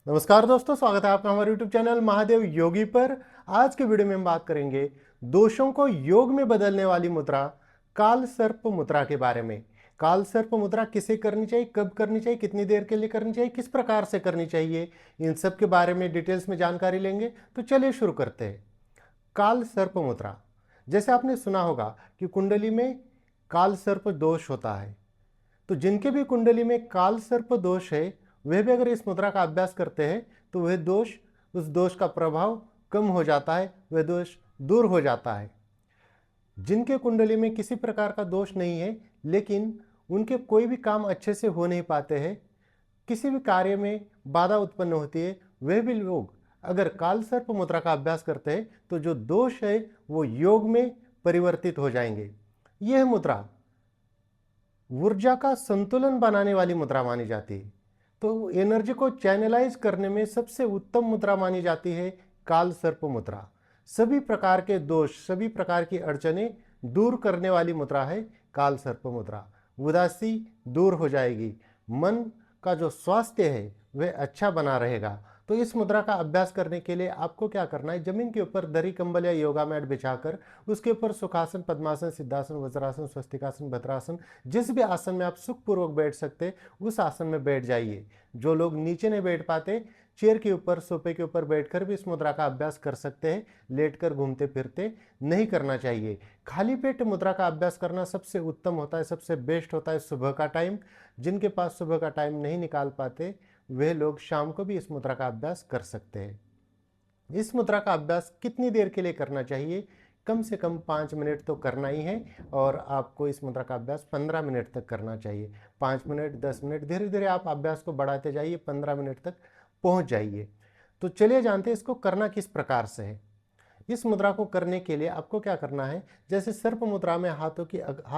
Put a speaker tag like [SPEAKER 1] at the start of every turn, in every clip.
[SPEAKER 1] नमस्कार दोस्तों, स्वागत है आपका हमारे YouTube चैनल महादेव योगी पर। आज के वीडियो में हम बात करेंगे दोषों को योग में बदलने वाली मुद्रा काल सर्प मुद्रा के बारे में। काल सर्प मुद्रा किसे करनी चाहिए, कब करनी चाहिए, कितनी देर के लिए करनी चाहिए, किस प्रकार से करनी चाहिए, इन सब के बारे में डिटेल्स में जानकारी लेंगे। तो चलिए शुरू करते हैं। काल सर्प मुद्रा, जैसे आपने सुना होगा कि कुंडली में काल सर्प दोष होता है। तो जिनके भी कुंडली में काल सर्प दोष है, वह भी अगर इस मुद्रा का अभ्यास करते हैं तो वह दोष, उस दोष का प्रभाव कम हो जाता है, वह दोष दूर हो जाता है। जिनके कुंडली में किसी प्रकार का दोष नहीं है लेकिन उनके कोई भी काम अच्छे से हो नहीं पाते हैं, किसी भी कार्य में बाधा उत्पन्न होती है, वह भी लोग अगर काल सर्प मुद्रा का अभ्यास करते हैं तो जो दोष है वो योग में परिवर्तित हो जाएंगे। यह मुद्रा ऊर्जा का संतुलन बनाने वाली मुद्रा मानी जाती है। तो एनर्जी को चैनलाइज करने में सबसे उत्तम मुद्रा मानी जाती है काल सर्प मुद्रा। सभी प्रकार के दोष, सभी प्रकार की अड़चने दूर करने वाली मुद्रा है काल सर्प मुद्रा। उदासी दूर हो जाएगी, मन का जो स्वास्थ्य है वह अच्छा बना रहेगा। तो इस मुद्रा का अभ्यास करने के लिए आपको क्या करना है, जमीन के ऊपर दरी कंबल या योगा मैट बिछाकर उसके ऊपर सुखासन, पद्मासन, सिद्धासन, वज्रासन, स्वस्तिकासन, भद्रासन, जिस भी आसन में आप सुखपूर्वक बैठ सकते उस आसन में बैठ जाइए। जो लोग नीचे नहीं बैठ पाते, चेयर के ऊपर, सोफे के ऊपर बैठकर भी इस मुद्रा का अभ्यास कर सकते हैं। लेटकर घूमते फिरते नहीं करना चाहिए। खाली पेट मुद्रा का अभ्यास करना सबसे उत्तम होता है, सबसे बेस्ट होता है सुबह का टाइम। जिनके पास सुबह का टाइम नहीं निकाल पाते वे लोग शाम को भी इस मुद्रा का अभ्यास कर सकते हैं। इस मुद्रा का अभ्यास कितनी देर के लिए करना चाहिए? कम से कम 5 मिनट तो करना ही है और आपको इस मुद्रा का अभ्यास 15 मिनट तक करना चाहिए। 5 मिनट, 10 मिनट, धीरे धीरे आप अभ्यास को बढ़ाते जाइए, 15 मिनट तक पहुंच जाइए। तो चलिए जानते हैं इसको करना किस प्रकार से है। इस मुद्रा को करने के लिए आपको क्या करना है, जैसे सर्प मुद्रा में हाथ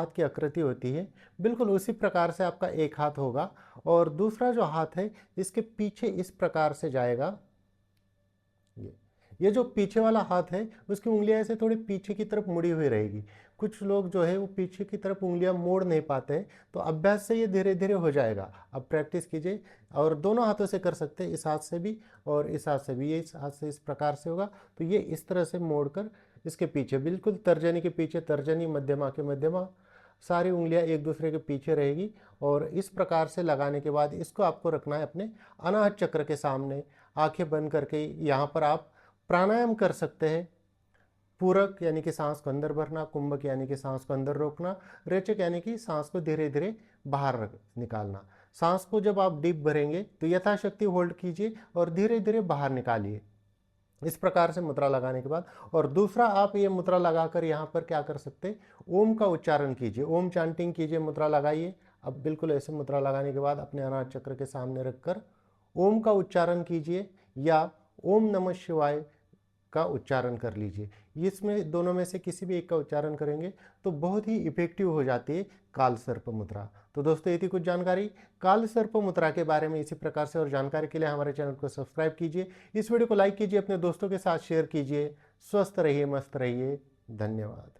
[SPEAKER 1] की आकृति होती है, बिल्कुल उसी प्रकार से आपका एक हाथ होगा और दूसरा जो हाथ है इसके पीछे इस प्रकार से जाएगा। ये जो पीछे वाला हाथ है उसकी उंगलियां ऐसे थोड़ी पीछे की तरफ मुड़ी हुई रहेगी। कुछ लोग जो है वो पीछे की तरफ उंगलियां मोड़ नहीं पाते हैं, तो अभ्यास से ये धीरे धीरे हो जाएगा। अब प्रैक्टिस कीजिए और दोनों हाथों से कर सकते हैं, इस हाथ से भी और इस हाथ से भी। ये इस हाथ से इस प्रकार से होगा तो ये इस तरह से मोड़कर इसके पीछे, बिल्कुल तर्जनी के पीछे, तर्जनी, मध्यमा के मध्यमा, सारी उंगलियां एक दूसरे के पीछे रहेगी। और इस प्रकार से लगाने के बाद इसको आपको रखना है अपने अनाहत चक्र के सामने, आंखें बंद करके। यहाँ पर आप प्राणायाम कर सकते हैं। पूरक यानी कि सांस को अंदर भरना, कुंभक यानी कि सांस को अंदर रोकना, रेचक यानी कि सांस को धीरे धीरे बाहर निकालना। सांस को जब आप डीप भरेंगे तो यथाशक्ति होल्ड कीजिए और धीरे धीरे बाहर निकालिए। इस प्रकार से मुद्रा लगाने के बाद, और दूसरा आप ये मुद्रा लगाकर यहाँ पर क्या कर सकते हैं, ओम का उच्चारण कीजिए, ओम चांटिंग कीजिए, मुद्रा लगाइए। अब बिल्कुल ऐसे मुद्रा लगाने के बाद अपने अनाहत चक्र के सामने रखकर ओम का उच्चारण कीजिए या ओम नमः शिवाय का उच्चारण कर लीजिए। इसमें दोनों में से किसी भी एक का उच्चारण करेंगे तो बहुत ही इफेक्टिव हो जाती है काल सर्प मुद्रा। तो दोस्तों ये थी कुछ जानकारी काल सर्प मुद्रा के बारे में। इसी प्रकार से और जानकारी के लिए हमारे चैनल को सब्सक्राइब कीजिए, इस वीडियो को लाइक कीजिए, अपने दोस्तों के साथ शेयर कीजिए। स्वस्थ रहिए, मस्त रहिए। धन्यवाद।